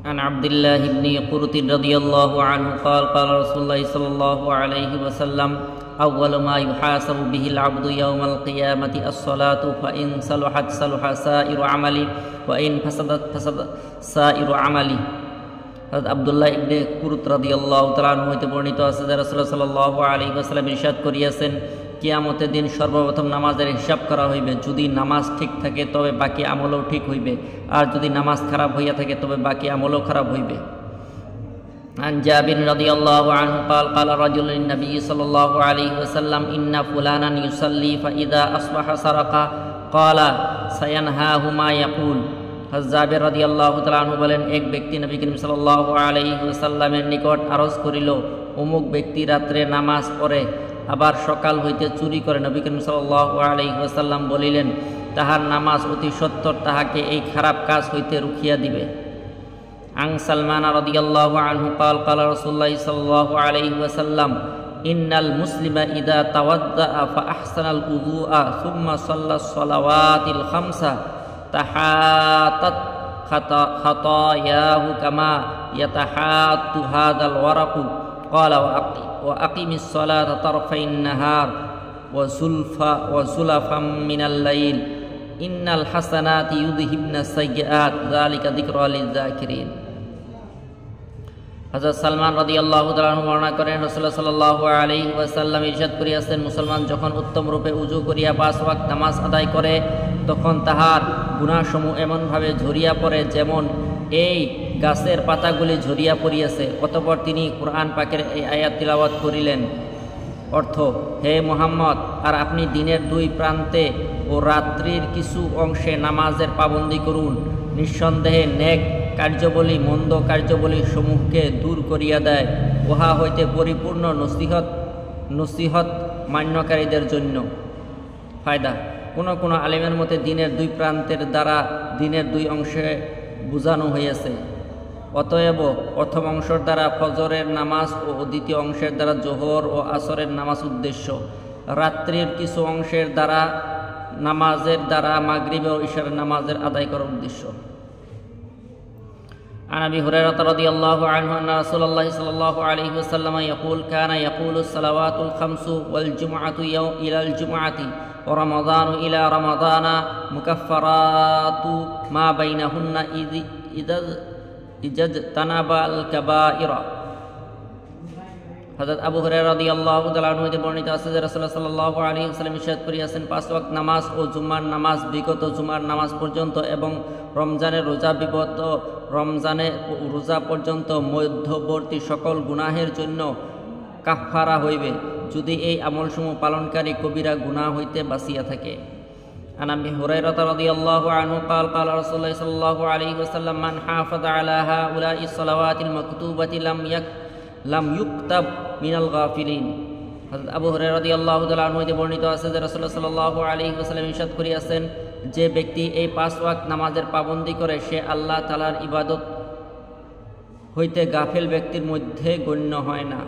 عن عبد الله بن قرط رضي الله عنه قال قال رسول الله صلى الله عليه وسلم أول ما يحاسب به العبد يوم القيامة الصلاة فإن صلحت صلح سائر عمله وإن فسدت فسد سائر عمله। হযরত আব্দুল্লাহ ইবনে কুরত রাদিয়াল্লাহু তাআলা আনহু হতে বর্ণিত আছে যে রাসূলুল্লাহ সাল্লাল্লাহু আলাইহি ওয়াসাল্লাম ইরশাদ করিয়াছেন, কিয়ামতের দিন সর্বপ্রথম নামাজের হিসাব করা হইবে। যদি নামাজ ঠিক থাকে তবে বাকি আমলও ঠিক হইবে, আর যদি নামাজ খারাপ হইয়া থাকে তবে বাকি আমলও খারাপ হইবে। عن جابر رضي الله عنه قال قال رجل للنبي صلى الله عليه وسلم إن فلانا يصلي فإذا أصبح سرق قال سينهاه ما يقول। হযরত জাবের রাদিয়াল্লাহু তাআলা আনহু বলেন, এক ব্যক্তি নবী করিম সাল্লাল্লাহু আলাইহি ওয়াসাল্লামের নিকট আরজ করিল, অমুক ব্যক্তি রাত্রে নামাজ পড়ে আবার সকাল হইতে চুরি করে। নবী করিম সাল্লাল্লাহু আলাইহি ওয়াসাল্লাম বলিলেন, তাহার নামাজ অতি সত্বর তাহাকে এই খারাপ কাজ হইতে রুখিয়া দিবে। আন সালমান রাদিয়াল্লাহু আনহু قال قال رسول الله صلى الله عليه وسلم إن المسلم إذا توضأ فأحسن الوضوء ثم صلى الصلوات الخمسة تحاطت خطاياه كما يتحاط هذا الورق قال وأقم الصلاة طرفي النهار وزلفا من الليل إن الحسنات يذهبن السيئات ذلك ذكرى للذاكرين। হযরত সালমান রাদিয়াল্লাহু তাআলা আনহু বর্ণনা করেন, রাসূলুল্লাহ সাল্লাল্লাহু আলাইহি ওয়াসাল্লাম ইরশাদ করিয়াছেন, মুসলমান যখন উত্তম রূপে উযু করিয়া 5 ওয়াক্ত নামাজ আদায় করে তখন তাহার গুনাহসমূহ এমনভাবে ঝরিয়া পড়ে যেমন এই গাছের পাতাগুলি ঝরিয়া পড়িয়াছে। অতঃপর তিনি কুরআন পাকের এই আয়াত তিলাওয়াত করিলেন। অর্থ, হে মুহাম্মদ, আর আপনি দিনের 2 প্রান্তে ও রাত্রির কিছু অংশে নামাজের পাবন্দী করুন। নিঃসন্দেহে নেক কার্যবলী মন্দ কার্যবলী সমূহকে দূর করিয়া দেয়। উহা হইতে পরিপূর্ণ নসিহত মান্যকারীদের জন্য। ফায়দা, কোনো আলেমের মতে দিনের 2 প্রান্তের দ্বারা দিনের 2 অংশে বুঝানো হইয়াছে। অতএব প্রথম অংশের দ্বারা ফজরের নামাজ ও দ্বিতীয় অংশের দ্বারা জোহর ও আসরের নামাজ উদ্দেশ্য। রাত্রির কিছু অংশের দ্বারা নামাজের দ্বারা মাগরিব ও ইশারের নামাজের আদায় করার উদ্দেশ্য। عن أبي هريرة رضي الله عنه أن رسول الله صلى الله عليه وسلم كان يقول الصلوات الخمس والجمعة إلى الجمعة ورمضان إلى رمضان مكفرات ما بينهن إذا اجتنب الكبائر। হযরত আবু হুরায়রা রাদিয়াল্লাহু তাআলা আনহু হতে বর্ণিত আছে যে রাসূলুল্লাহ সাল্লাল্লাহু আলাইহি ওয়াসাল্লাম ইরশাদ করিয়াছেন, 5 ওয়াক্ত নামাজ ও জুমার নামাজ বিগত জুমার নামাজ পর্যন্ত এবং রমজানের রোজা বিগত রমজানের রোজা পর্যন্ত মধ্যবর্তী সকল গুনাহের জন্য কাফফারা হইবে, যদি এই আমলসমূহ পালনকারী কবিরা গুনাহ হইতে বাঁচিয়া থাকে। عن أبي هريرة رضي الله عنه قال قال رسول الله صلى الله عليه وسلم من حافظ على هؤلاء الصلوات المكتوبة لم يكتب من الغافلين। হযরত আবু হুরায়রা রাদিয়াল্লাহু তাআলা আনহু হতে বর্ণিত আছে যে রাসূলুল্লাহ সাল্লাল্লাহু আলাইহি ওয়াসাল্লাম ইরশাদ করিয়াছেন, যে ব্যক্তি এই 5 ওয়াক্ত নামাজের পাবন্দী করে সে আল্লাহ তাআলার ইবাদত হইতে গাফিল ব্যক্তির মধ্যে গণ্য হয় না।